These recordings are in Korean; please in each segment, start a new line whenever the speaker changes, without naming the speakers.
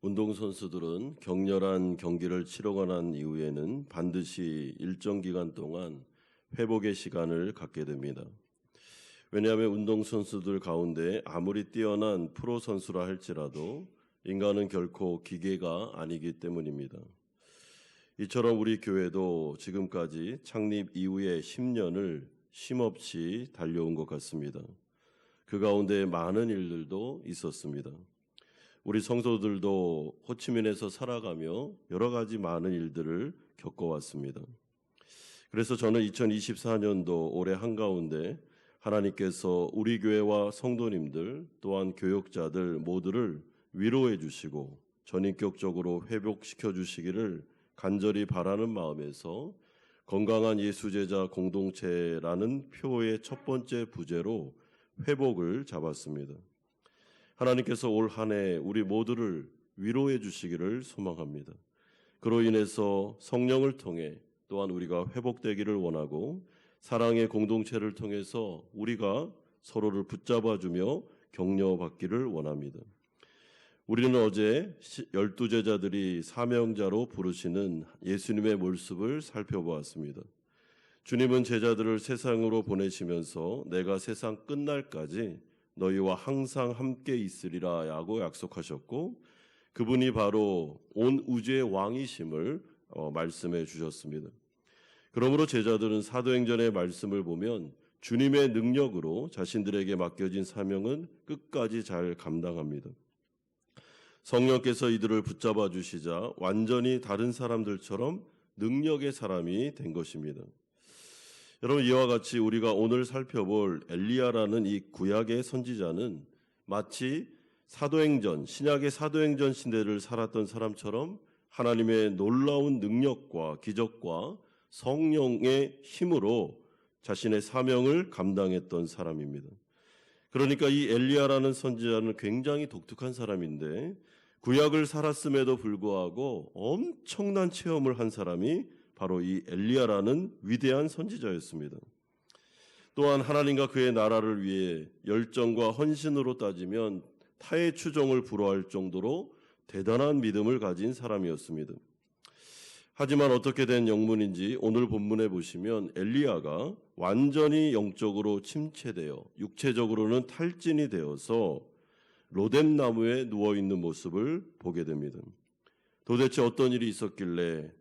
운동선수들은 격렬한 경기를 치르고 난 이후에는 반드시 일정 기간 동안 회복의 시간을 갖게 됩니다. 왜냐하면 운동선수들 가운데 아무리 뛰어난 프로 선수라 할지라도 인간은 결코 기계가 아니기 때문입니다. 이처럼 우리 교회도 지금까지 창립 이후의 10년을 쉼없이 달려온 것 같습니다. 그 가운데 많은 일들도 있었습니다. 우리 성도들도 호치민에서 살아가며 여러 가지 많은 일들을 겪어왔습니다. 그래서 저는 2024년도 올해 한가운데 하나님께서 우리 교회와 성도님들 또한 교역자들 모두를 위로해 주시고 전인격적으로 회복시켜 주시기를 간절히 바라는 마음에서 건강한 예수제자 공동체라는 표의 첫 번째 부제로 회복을 잡았습니다. 하나님께서 올 한 해 우리 모두를 위로해 주시기를 소망합니다. 그로 인해서 성령을 통해 또한 우리가 회복되기를 원하고 사랑의 공동체를 통해서 우리가 서로를 붙잡아주며 격려받기를 원합니다. 우리는 어제 12제자들이 사명자로 부르시는 예수님의 모습을 살펴보았습니다. 주님은 제자들을 세상으로 보내시면서 내가 세상 끝날까지 너희와 항상 함께 있으리라 라고 약속하셨고 그분이 바로 온 우주의 왕이심을 말씀해 주셨습니다. 그러므로 제자들은 사도행전의 말씀을 보면 주님의 능력으로 자신들에게 맡겨진 사명은 끝까지 잘 감당합니다. 성령께서 이들을 붙잡아 주시자 완전히 다른 사람들처럼 능력의 사람이 된 것입니다. 여러분, 이와 같이 우리가 오늘 살펴볼 엘리야라는 이 구약의 선지자는 마치 사도행전, 신약의 사도행전 시대를 살았던 사람처럼 하나님의 놀라운 능력과 기적과 성령의 힘으로 자신의 사명을 감당했던 사람입니다. 그러니까 이 엘리야라는 선지자는 굉장히 독특한 사람인데 구약을 살았음에도 불구하고 엄청난 체험을 한 사람이 바로 이 엘리야라는 위대한 선지자였습니다. 또한 하나님과 그의 나라를 위해 열정과 헌신으로 따지면 타의 추종을 불허할 정도로 대단한 믿음을 가진 사람이었습니다. 하지만 어떻게 된 영문인지 오늘 본문에 보시면 엘리야가 완전히 영적으로 침체되어 육체적으로는 탈진이 되어서 로뎀나무에 누워있는 모습을 보게 됩니다. 도대체 어떤 일이 있었길래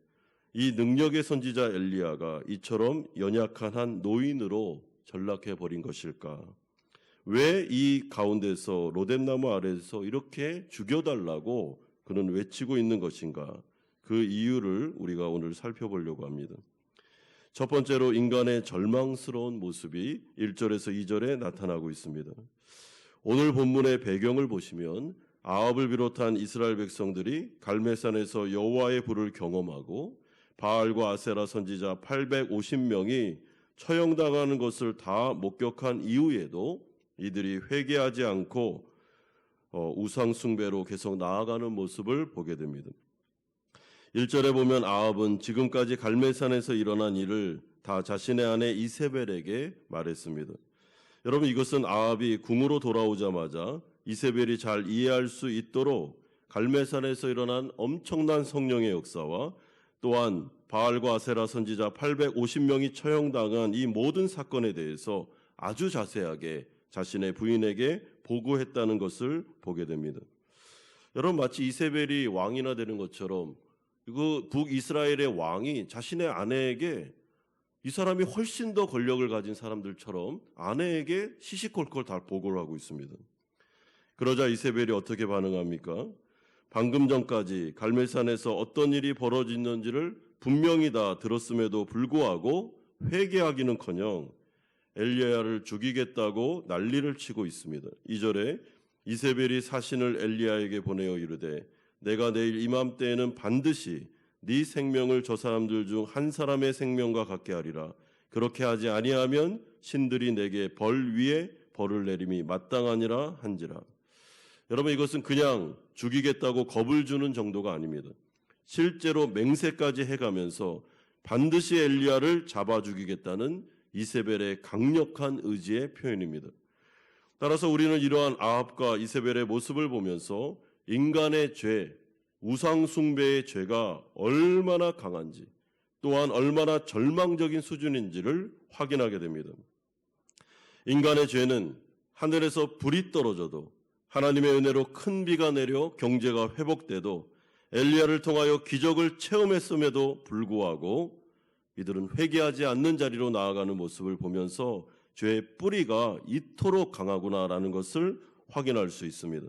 이 능력의 선지자 엘리야가 이처럼 연약한 한 노인으로 전락해버린 것일까? 왜 이 가운데서 로뎀나무 아래에서 이렇게 죽여달라고 그는 외치고 있는 것인가? 그 이유를 우리가 오늘 살펴보려고 합니다. 첫 번째로 인간의 절망스러운 모습이 1절에서 2절에 나타나고 있습니다. 오늘 본문의 배경을 보시면 아합을 비롯한 이스라엘 백성들이 갈멜산에서 여호와의 불을 경험하고 바알과 아세라 선지자 850명이 처형당하는 것을 다 목격한 이후에도 이들이 회개하지 않고 우상 숭배로 계속 나아가는 모습을 보게 됩니다. 1절에 보면 아합은 지금까지 갈멜산에서 일어난 일을 다 자신의 아내 이세벨에게 말했습니다. 여러분, 이것은 아합이 궁으로 돌아오자마자 이세벨이 잘 이해할 수 있도록 갈멜산에서 일어난 엄청난 성령의 역사와 또한 바알과 아세라 선지자 850명이 처형당한 이 모든 사건에 대해서 아주 자세하게 자신의 부인에게 보고했다는 것을 보게 됩니다. 여러분, 마치 이세벨이 왕이나 되는 것처럼 북이스라엘의 왕이 자신의 아내에게 이 사람이 훨씬 더 권력을 가진 사람들처럼 아내에게 시시콜콜 다 보고를 하고 있습니다. 그러자 이세벨이 어떻게 반응합니까? 방금 전까지 갈멜산에서 어떤 일이 벌어졌는지를 분명히 다 들었음에도 불구하고 회개하기는커녕 엘리야를 죽이겠다고 난리를 치고 있습니다. 2절에 이세벨이 사신을 엘리야에게 보내어 이르되 내가 내일 이맘때에는 반드시 네 생명을 저 사람들 중 한 사람의 생명과 같게 하리라. 그렇게 하지 아니하면 신들이 내게 벌 위에 벌을 내림이 마땅하니라 한지라. 여러분, 이것은 그냥 죽이겠다고 겁을 주는 정도가 아닙니다. 실제로 맹세까지 해가면서 반드시 엘리야를 잡아 죽이겠다는 이세벨의 강력한 의지의 표현입니다. 따라서 우리는 이러한 아합과 이세벨의 모습을 보면서 인간의 죄, 우상숭배의 죄가 얼마나 강한지, 또한 얼마나 절망적인 수준인지를 확인하게 됩니다. 인간의 죄는 하늘에서 불이 떨어져도, 하나님의 은혜로 큰 비가 내려 경제가 회복돼도, 엘리야를 통하여 기적을 체험했음에도 불구하고 이들은 회개하지 않는 자리로 나아가는 모습을 보면서 죄의 뿌리가 이토록 강하구나라는 것을 확인할 수 있습니다.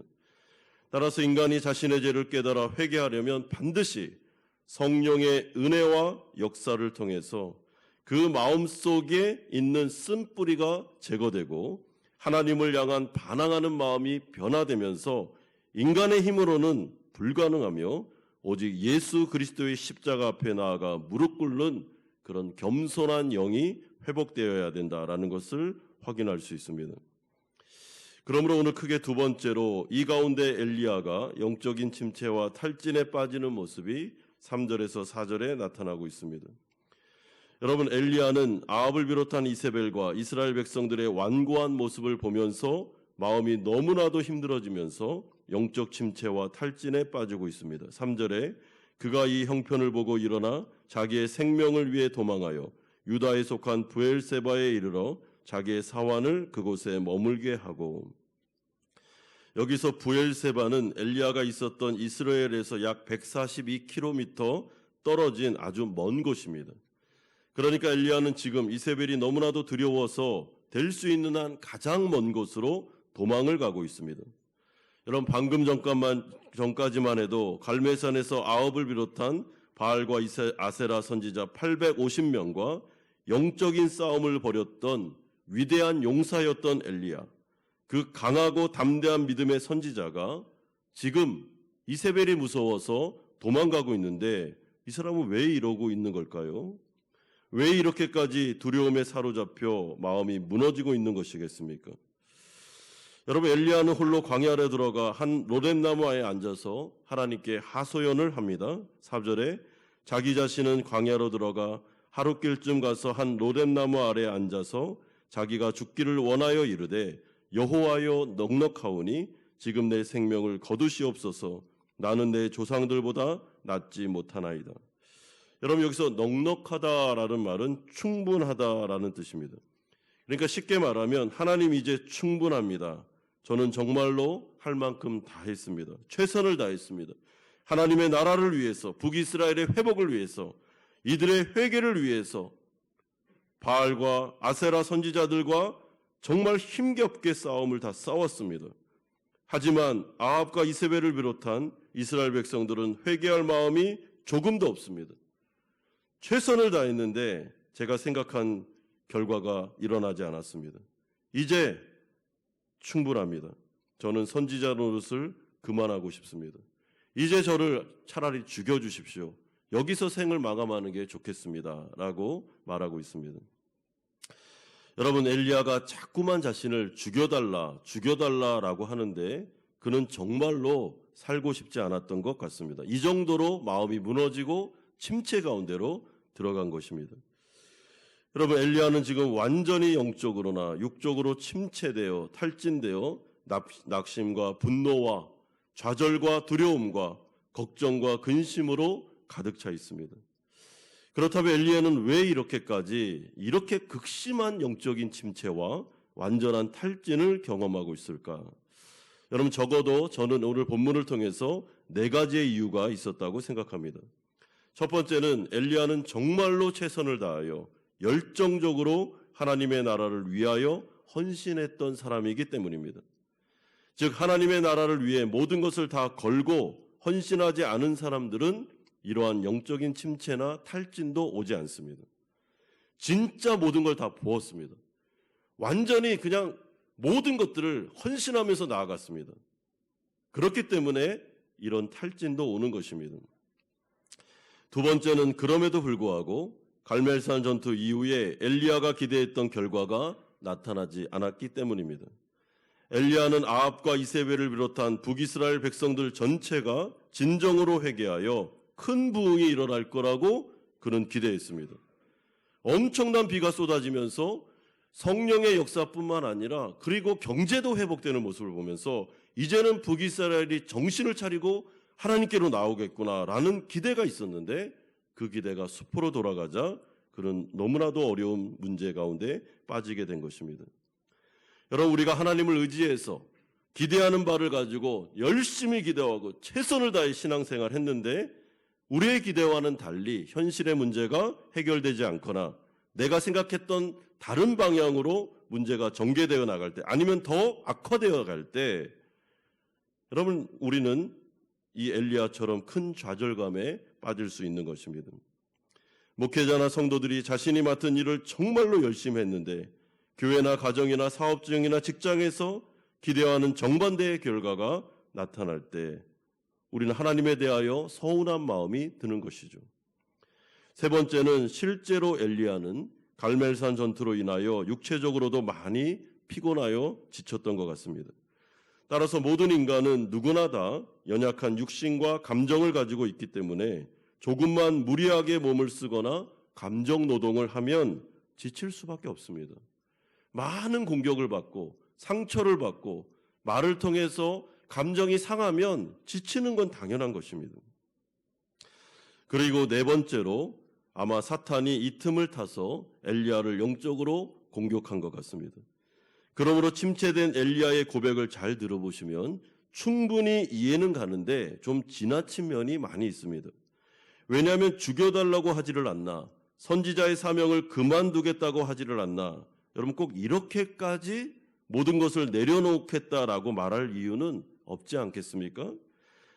따라서 인간이 자신의 죄를 깨달아 회개하려면 반드시 성령의 은혜와 역사를 통해서 그 마음속에 있는 쓴뿌리가 제거되고 하나님을 향한 반항하는 마음이 변화되면서 인간의 힘으로는 불가능하며 오직 예수 그리스도의 십자가 앞에 나아가 무릎 꿇는 그런 겸손한 영이 회복되어야 된다라는 것을 확인할 수 있습니다. 그러므로 오늘 크게 두 번째로 이 가운데 엘리야가 영적인 침체와 탈진에 빠지는 모습이 3절에서 4절에 나타나고 있습니다. 여러분, 엘리야는 아합을 비롯한 이세벨과 이스라엘 백성들의 완고한 모습을 보면서 마음이 너무나도 힘들어지면서 영적 침체와 탈진에 빠지고 있습니다. 3절에 그가 이 형편을 보고 일어나 자기의 생명을 위해 도망하여 유다에 속한 브엘세바에 이르러 자기의 사환을 그곳에 머물게 하고, 여기서 브엘세바는 엘리야가 있었던 이스라엘에서 약 142km 떨어진 아주 먼 곳입니다. 그러니까 엘리야는 지금 이세벨이 너무나도 두려워서 될 수 있는 한 가장 먼 곳으로 도망을 가고 있습니다. 여러분, 방금 전까지만 해도 갈멜산에서 아합을 비롯한 바알과 아세라 선지자 850명과 영적인 싸움을 벌였던 위대한 용사였던 엘리야, 그 강하고 담대한 믿음의 선지자가 지금 이세벨이 무서워서 도망가고 있는데 이 사람은 왜 이러고 있는 걸까요? 왜 이렇게까지 두려움에 사로잡혀 마음이 무너지고 있는 것이겠습니까? 여러분, 엘리야는 홀로 광야로 들어가 한 로뎀나무 아래 앉아서 하나님께 하소연을 합니다. 4절에 자기 자신은 광야로 들어가 하룻길쯤 가서 한 로뎀나무 아래 앉아서 자기가 죽기를 원하여 이르되 여호와여 넉넉하오니 지금 내 생명을 거두시옵소서. 나는 내 조상들보다 낫지 못하나이다. 여러분, 여기서 넉넉하다라는 말은 충분하다라는 뜻입니다. 그러니까 쉽게 말하면 하나님 이제 충분합니다. 저는 정말로 할 만큼 다 했습니다. 최선을 다했습니다. 하나님의 나라를 위해서, 북이스라엘의 회복을 위해서, 이들의 회개를 위해서 바알과 아세라 선지자들과 정말 힘겹게 싸움을 다 싸웠습니다. 하지만 아합과 이세벨을 비롯한 이스라엘 백성들은 회개할 마음이 조금도 없습니다. 최선을 다했는데 제가 생각한 결과가 일어나지 않았습니다. 이제 충분합니다. 저는 선지자 노릇을 그만하고 싶습니다. 이제 저를 차라리 죽여주십시오. 여기서 생을 마감하는 게 좋겠습니다. 라고 말하고 있습니다. 여러분, 엘리야가 자꾸만 자신을 죽여달라라고 하는데 그는 정말로 살고 싶지 않았던 것 같습니다. 이 정도로 마음이 무너지고 침체 가운데로 들어간 것입니다. 여러분, 엘리야는 지금 완전히 영적으로나 육적으로 침체되어 탈진되어 낙심과 분노와 좌절과 두려움과 걱정과 근심으로 가득 차 있습니다. 그렇다면 엘리야는 왜 이렇게 극심한 영적인 침체와 완전한 탈진을 경험하고 있을까? 여러분, 적어도 저는 오늘 본문을 통해서 4가지의 이유가 있었다고 생각합니다. 첫 번째는 엘리야는 정말로 최선을 다하여 열정적으로 하나님의 나라를 위하여 헌신했던 사람이기 때문입니다. 즉, 하나님의 나라를 위해 모든 것을 다 걸고 헌신하지 않은 사람들은 이러한 영적인 침체나 탈진도 오지 않습니다. 진짜 모든 걸 다 부었습니다. 완전히 그냥 모든 것들을 헌신하면서 나아갔습니다. 그렇기 때문에 이런 탈진도 오는 것입니다. 두 번째는 그럼에도 불구하고 갈멜산 전투 이후에 엘리야가 기대했던 결과가 나타나지 않았기 때문입니다. 엘리야는 아합과 이세벨을 비롯한 북이스라엘 백성들 전체가 진정으로 회개하여 큰 부흥이 일어날 거라고 그는 기대했습니다. 엄청난 비가 쏟아지면서 성령의 역사뿐만 아니라 그리고 경제도 회복되는 모습을 보면서 이제는 북이스라엘이 정신을 차리고 하나님께로 나오겠구나라는 기대가 있었는데 그 기대가 수포로 돌아가자 그런 너무나도 어려운 문제 가운데 빠지게 된 것입니다. 여러분, 우리가 하나님을 의지해서 기대하는 바를 가지고 열심히 기도하고 최선을 다해 신앙생활 했는데 우리의 기대와는 달리 현실의 문제가 해결되지 않거나 내가 생각했던 다른 방향으로 문제가 전개되어 나갈 때 아니면 더 악화되어 갈 때 여러분, 우리는 이 엘리야처럼 큰 좌절감에 빠질 수 있는 것입니다. 목회자나 성도들이 자신이 맡은 일을 정말로 열심히 했는데 교회나 가정이나 사업 중이나 직장에서 기대와는 정반대의 결과가 나타날 때 우리는 하나님에 대하여 서운한 마음이 드는 것이죠. 세 번째는 실제로 엘리야는 갈멜산 전투로 인하여 육체적으로도 많이 피곤하여 지쳤던 것 같습니다. 따라서 모든 인간은 누구나 다 연약한 육신과 감정을 가지고 있기 때문에 조금만 무리하게 몸을 쓰거나 감정 노동을 하면 지칠 수밖에 없습니다. 많은 공격을 받고 상처를 받고 말을 통해서 감정이 상하면 지치는 건 당연한 것입니다. 그리고 네 번째로 아마 사탄이 이 틈을 타서 엘리야를 영적으로 공격한 것 같습니다. 그러므로 침체된 엘리야의 고백을 잘 들어보시면 충분히 이해는 가는데 좀 지나친 면이 많이 있습니다. 왜냐하면 죽여달라고 하지를 않나, 선지자의 사명을 그만두겠다고 하지를 않나, 여러분 꼭 이렇게까지 모든 것을 내려놓겠다라고 말할 이유는 없지 않겠습니까?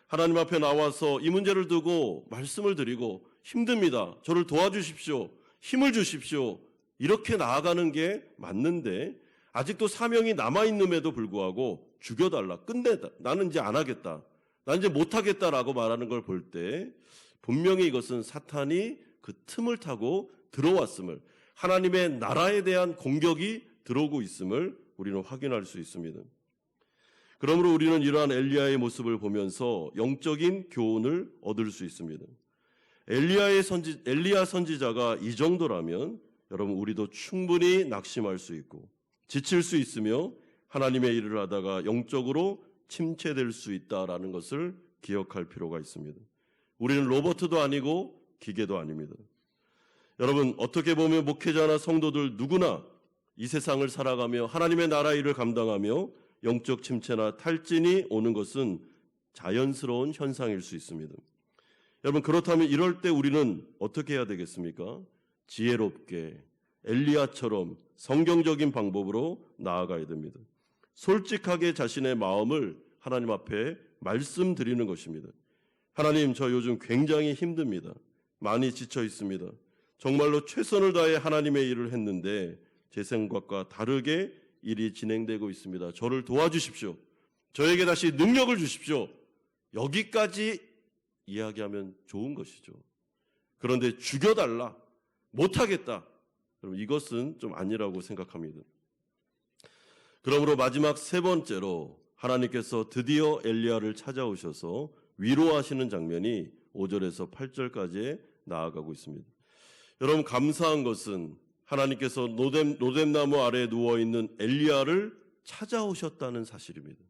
하나님 앞에 나와서 이 문제를 두고 말씀을 드리고 힘듭니다. 저를 도와주십시오. 힘을 주십시오. 이렇게 나아가는 게 맞는데 아직도 사명이 남아있음에도 불구하고 죽여달라, 끝내다, 나는 이제 안 하겠다, 난 이제 못하겠다라고 말하는 걸 볼 때 분명히 이것은 사탄이 그 틈을 타고 들어왔음을, 하나님의 나라에 대한 공격이 들어오고 있음을 우리는 확인할 수 있습니다. 그러므로 우리는 이러한 엘리야의 모습을 보면서 영적인 교훈을 얻을 수 있습니다. 엘리야 선지자가 이 정도라면 여러분 우리도 충분히 낙심할 수 있고 지칠 수 있으며 하나님의 일을 하다가 영적으로 침체될 수 있다라는 것을 기억할 필요가 있습니다. 우리는 로봇도 아니고 기계도 아닙니다. 여러분, 어떻게 보면 목회자나 성도들 누구나 이 세상을 살아가며 하나님의 나라 일을 감당하며 영적 침체나 탈진이 오는 것은 자연스러운 현상일 수 있습니다. 여러분, 그렇다면 이럴 때 우리는 어떻게 해야 되겠습니까? 지혜롭게 엘리야처럼 성경적인 방법으로 나아가야 됩니다. 솔직하게 자신의 마음을 하나님 앞에 말씀드리는 것입니다. 하나님, 저 요즘 굉장히 힘듭니다. 많이 지쳐 있습니다. 정말로 최선을 다해 하나님의 일을 했는데 제 생각과 다르게 일이 진행되고 있습니다. 저를 도와주십시오. 저에게 다시 능력을 주십시오. 여기까지 이야기하면 좋은 것이죠. 그런데 죽여달라, 못하겠다, 그럼 이것은 좀 아니라고 생각합니다. 그러므로 마지막 세 번째로 하나님께서 드디어 엘리야를 찾아오셔서 위로하시는 장면이 5절에서 8절까지 나아가고 있습니다. 여러분, 감사한 것은 하나님께서 로뎀나무 아래에 누워있는 엘리야를 찾아오셨다는 사실입니다.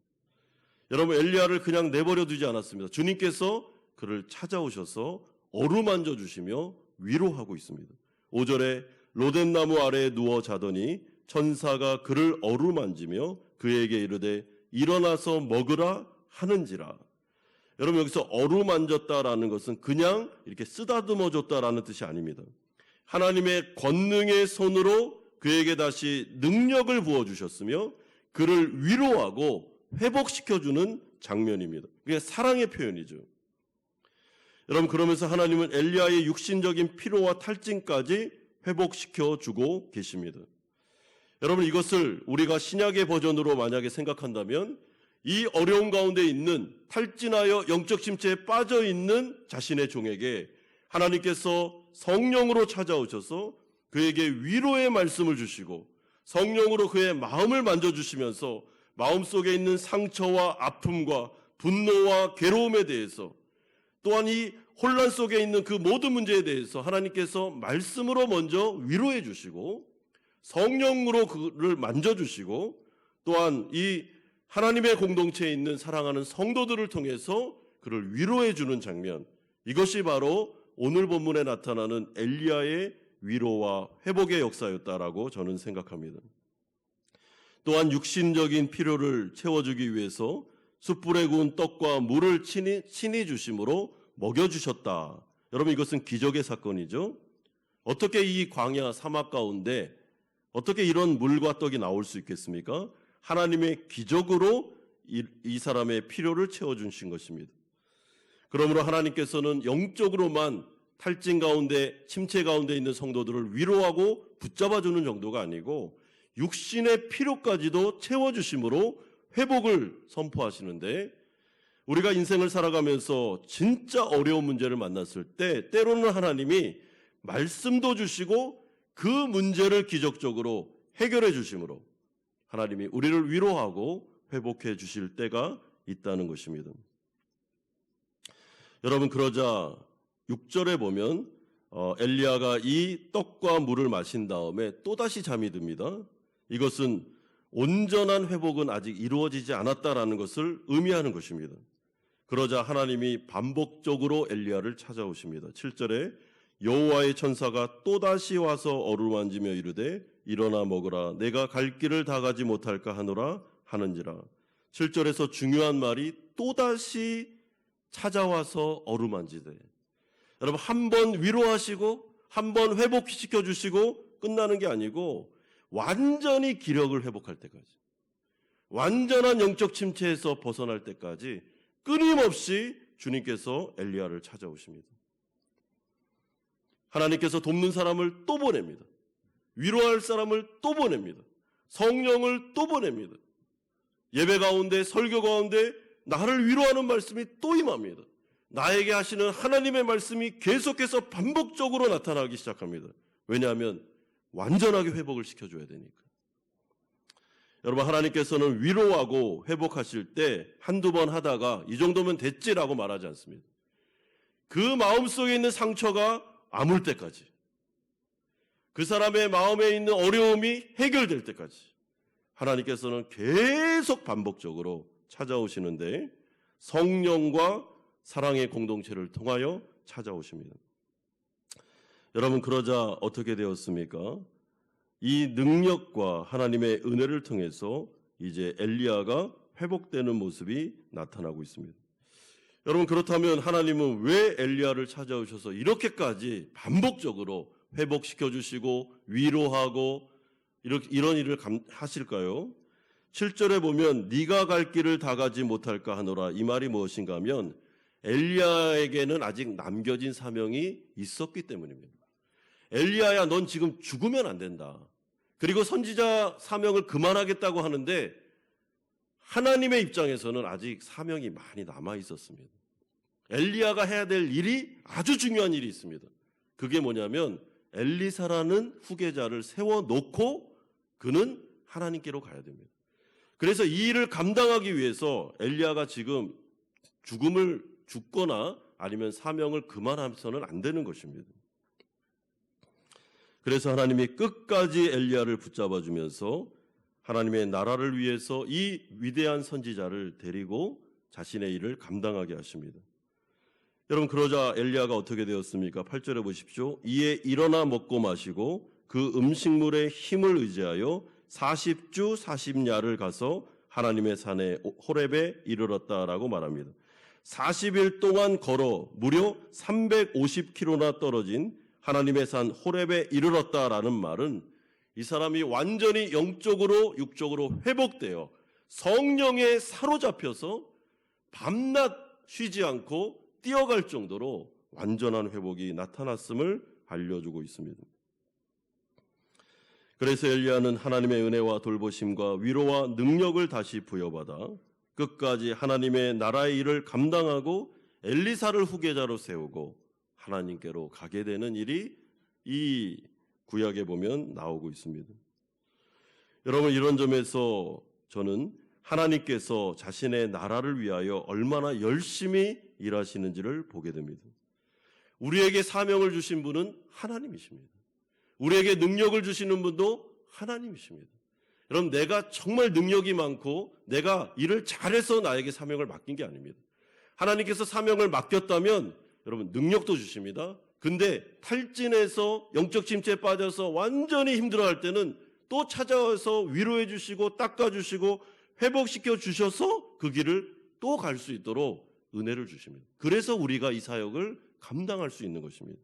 여러분, 엘리야를 그냥 내버려 두지 않았습니다. 주님께서 그를 찾아오셔서 어루만져 주시며 위로하고 있습니다. 5절에 로뎀나무 아래에 누워 자더니 천사가 그를 어루만지며 그에게 이르되 일어나서 먹으라 하는지라. 여러분, 여기서 어루만졌다라는 것은 그냥 이렇게 쓰다듬어 줬다라는 뜻이 아닙니다. 하나님의 권능의 손으로 그에게 다시 능력을 부어주셨으며 그를 위로하고 회복시켜주는 장면입니다. 그게 사랑의 표현이죠. 여러분, 그러면서 하나님은 엘리야의 육신적인 피로와 탈진까지 회복시켜주고 계십니다. 여러분, 이것을 우리가 신약의 버전으로 만약에 생각한다면 이 어려움 가운데 있는 탈진하여 영적 침체에 빠져있는 자신의 종에게 하나님께서 성령으로 찾아오셔서 그에게 위로의 말씀을 주시고 성령으로 그의 마음을 만져주시면서 마음속에 있는 상처와 아픔과 분노와 괴로움에 대해서 또한 이 혼란 속에 있는 그 모든 문제에 대해서 하나님께서 말씀으로 먼저 위로해 주시고 성령으로 그를 만져주시고 또한 이 하나님의 공동체에 있는 사랑하는 성도들을 통해서 그를 위로해 주는 장면, 이것이 바로 오늘 본문에 나타나는 엘리야의 위로와 회복의 역사였다라고 저는 생각합니다. 또한 육신적인 필요를 채워주기 위해서 숯불에 구운 떡과 물을 친히 주심으로 먹여주셨다. 여러분, 이것은 기적의 사건이죠. 어떻게 이 광야 사막 가운데 어떻게 이런 물과 떡이 나올 수 있겠습니까? 하나님의 기적으로 이 사람의 필요를 채워주신 것입니다. 그러므로 하나님께서는 영적으로만 탈진 가운데, 침체 가운데 있는 성도들을 위로하고 붙잡아주는 정도가 아니고 육신의 필요까지도 채워주심으로 회복을 선포하시는데, 우리가 인생을 살아가면서 진짜 어려운 문제를 만났을 때 때로는 하나님이 말씀도 주시고 그 문제를 기적적으로 해결해 주심으로 하나님이 우리를 위로하고 회복해 주실 때가 있다는 것입니다. 여러분, 그러자 6절에 보면 엘리야가 이 떡과 물을 마신 다음에 또다시 잠이 듭니다. 이것은 온전한 회복은 아직 이루어지지 않았다라는 것을 의미하는 것입니다. 그러자 하나님이 반복적으로 엘리야를 찾아오십니다. 7절에 여호와의 천사가 또다시 와서 어루만지며 이르되 일어나 먹으라, 내가 갈 길을 다 가지 못할까 하노라 하는지라. 7절에서 중요한 말이 또다시 찾아와서 어루만지되. 여러분, 한 번 위로하시고 한 번 회복시켜 주시고 끝나는 게 아니고 완전히 기력을 회복할 때까지, 완전한 영적 침체에서 벗어날 때까지 끊임없이 주님께서 엘리야를 찾아오십니다. 하나님께서 돕는 사람을 또 보냅니다. 위로할 사람을 또 보냅니다. 성령을 또 보냅니다. 예배 가운데, 설교 가운데 나를 위로하는 말씀이 또 임합니다. 나에게 하시는 하나님의 말씀이 계속해서 반복적으로 나타나기 시작합니다. 왜냐하면 완전하게 회복을 시켜줘야 되니까. 여러분, 하나님께서는 위로하고 회복하실 때 한두 번 하다가 이 정도면 됐지라고 말하지 않습니다. 그 마음속에 있는 상처가 아물 때까지, 그 사람의 마음에 있는 어려움이 해결될 때까지 하나님께서는 계속 반복적으로 찾아오시는데 성령과 사랑의 공동체를 통하여 찾아오십니다. 여러분, 그러자 어떻게 되었습니까? 이 능력과 하나님의 은혜를 통해서 이제 엘리야가 회복되는 모습이 나타나고 있습니다. 여러분, 그렇다면 하나님은 왜 엘리야를 찾아오셔서 이렇게까지 반복적으로 회복시켜 주시고 위로하고 이런 일을 하실까요? 7절에 보면 네가 갈 길을 다 가지 못할까 하노라. 이 말이 무엇인가 하면 엘리야에게는 아직 남겨진 사명이 있었기 때문입니다. 엘리야야, 넌 지금 죽으면 안 된다. 그리고 선지자 사명을 그만하겠다고 하는데 하나님의 입장에서는 아직 사명이 많이 남아 있었습니다. 엘리야가 해야 될 일이, 아주 중요한 일이 있습니다. 그게 뭐냐면 엘리사라는 후계자를 세워놓고 그는 하나님께로 가야 됩니다. 그래서 이 일을 감당하기 위해서 엘리야가 지금 죽거나 아니면 사명을 그만하면서는 안 되는 것입니다. 그래서 하나님이 끝까지 엘리야를 붙잡아 주면서 하나님의 나라를 위해서 이 위대한 선지자를 데리고 자신의 일을 감당하게 하십니다. 여러분, 그러자 엘리야가 어떻게 되었습니까? 8절에 보십시오. 이에 일어나 먹고 마시고 그 음식물의 힘을 의지하여 40주 40야를 가서 하나님의 산에 호렙에 이르렀다라고 말합니다. 40일 동안 걸어 무려 350km나 떨어진 하나님의 산 호렙에 이르렀다라는 말은 이 사람이 완전히 영적으로 육적으로 회복되어 성령에 사로잡혀서 밤낮 쉬지 않고 뛰어갈 정도로 완전한 회복이 나타났음을 알려주고 있습니다. 그래서 엘리야는 하나님의 은혜와 돌보심과 위로와 능력을 다시 부여받아 끝까지 하나님의 나라의 일을 감당하고 엘리사를 후계자로 세우고 하나님께로 가게 되는 일이 이 구약에 보면 나오고 있습니다. 여러분, 이런 점에서 저는 하나님께서 자신의 나라를 위하여 얼마나 열심히 일하시는지를 보게 됩니다. 우리에게 사명을 주신 분은 하나님이십니다. 우리에게 능력을 주시는 분도 하나님이십니다. 여러분, 내가 정말 능력이 많고 내가 일을 잘해서 나에게 사명을 맡긴 게 아닙니다. 하나님께서 사명을 맡겼다면 여러분 능력도 주십니다. 근데 탈진해서 영적 침체에 빠져서 완전히 힘들어할 때는 또 찾아와서 위로해 주시고 닦아주시고 회복시켜 주셔서 그 길을 또 갈 수 있도록 은혜를 주십니다. 그래서 우리가 이 사역을 감당할 수 있는 것입니다.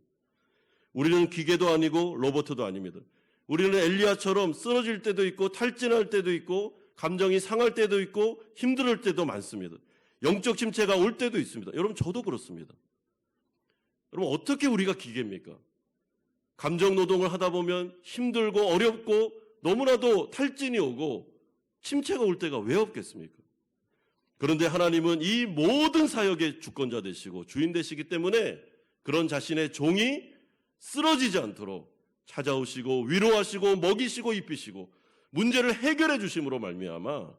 우리는 기계도 아니고 로봇도 아닙니다. 우리는 엘리야처럼 쓰러질 때도 있고 탈진할 때도 있고 감정이 상할 때도 있고 힘들 때도 많습니다. 영적 침체가 올 때도 있습니다. 여러분 저도 그렇습니다. 여러분 어떻게 우리가 기계입니까? 감정 노동을 하다 보면 힘들고 어렵고 너무나도 탈진이 오고 침체가 올 때가 왜 없겠습니까? 그런데 하나님은 이 모든 사역의 주권자 되시고 주인 되시기 때문에 그런 자신의 종이 쓰러지지 않도록 찾아오시고 위로하시고 먹이시고 입히시고 문제를 해결해 주심으로 말미암아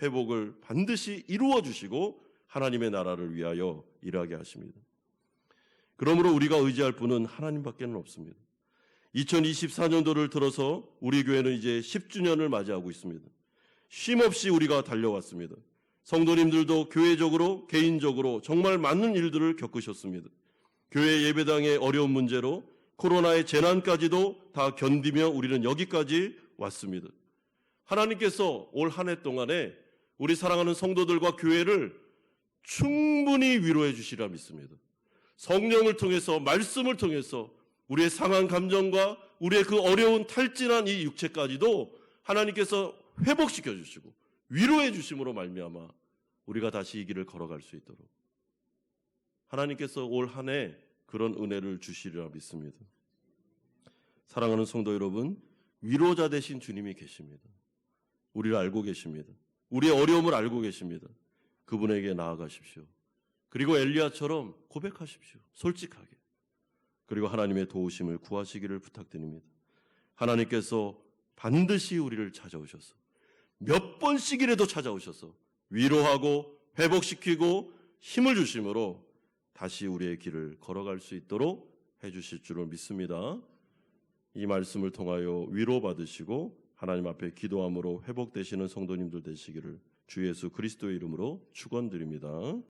회복을 반드시 이루어 주시고 하나님의 나라를 위하여 일하게 하십니다. 그러므로 우리가 의지할 분은 하나님밖에는 없습니다. 2024년도를 들어서 우리 교회는 이제 10주년을 맞이하고 있습니다. 쉼없이 우리가 달려왔습니다. 성도님들도 교회적으로 개인적으로 정말 많은 일들을 겪으셨습니다. 교회 예배당의 어려운 문제로 코로나의 재난까지도 다 견디며 우리는 여기까지 왔습니다. 하나님께서 올 한 해 동안에 우리 사랑하는 성도들과 교회를 충분히 위로해 주시리라 믿습니다. 성령을 통해서 말씀을 통해서 우리의 상한 감정과 우리의 그 어려운 탈진한 이 육체까지도 하나님께서 회복시켜 주시고 위로해 주심으로 말미암아 우리가 다시 이 길을 걸어갈 수 있도록 하나님께서 올 한 해 그런 은혜를 주시리라 믿습니다. 사랑하는 성도 여러분, 위로자 되신 주님이 계십니다. 우리를 알고 계십니다. 우리의 어려움을 알고 계십니다. 그분에게 나아가십시오. 그리고 엘리야처럼 고백하십시오. 솔직하게. 그리고 하나님의 도우심을 구하시기를 부탁드립니다. 하나님께서 반드시 우리를 찾아오셔서 몇 번씩이라도 찾아오셔서 위로하고 회복시키고 힘을 주심으로 다시 우리의 길을 걸어갈 수 있도록 해주실 줄을 믿습니다. 이 말씀을 통하여 위로받으시고 하나님 앞에 기도함으로 회복되시는 성도님들 되시기를 주 예수 그리스도의 이름으로 축원드립니다.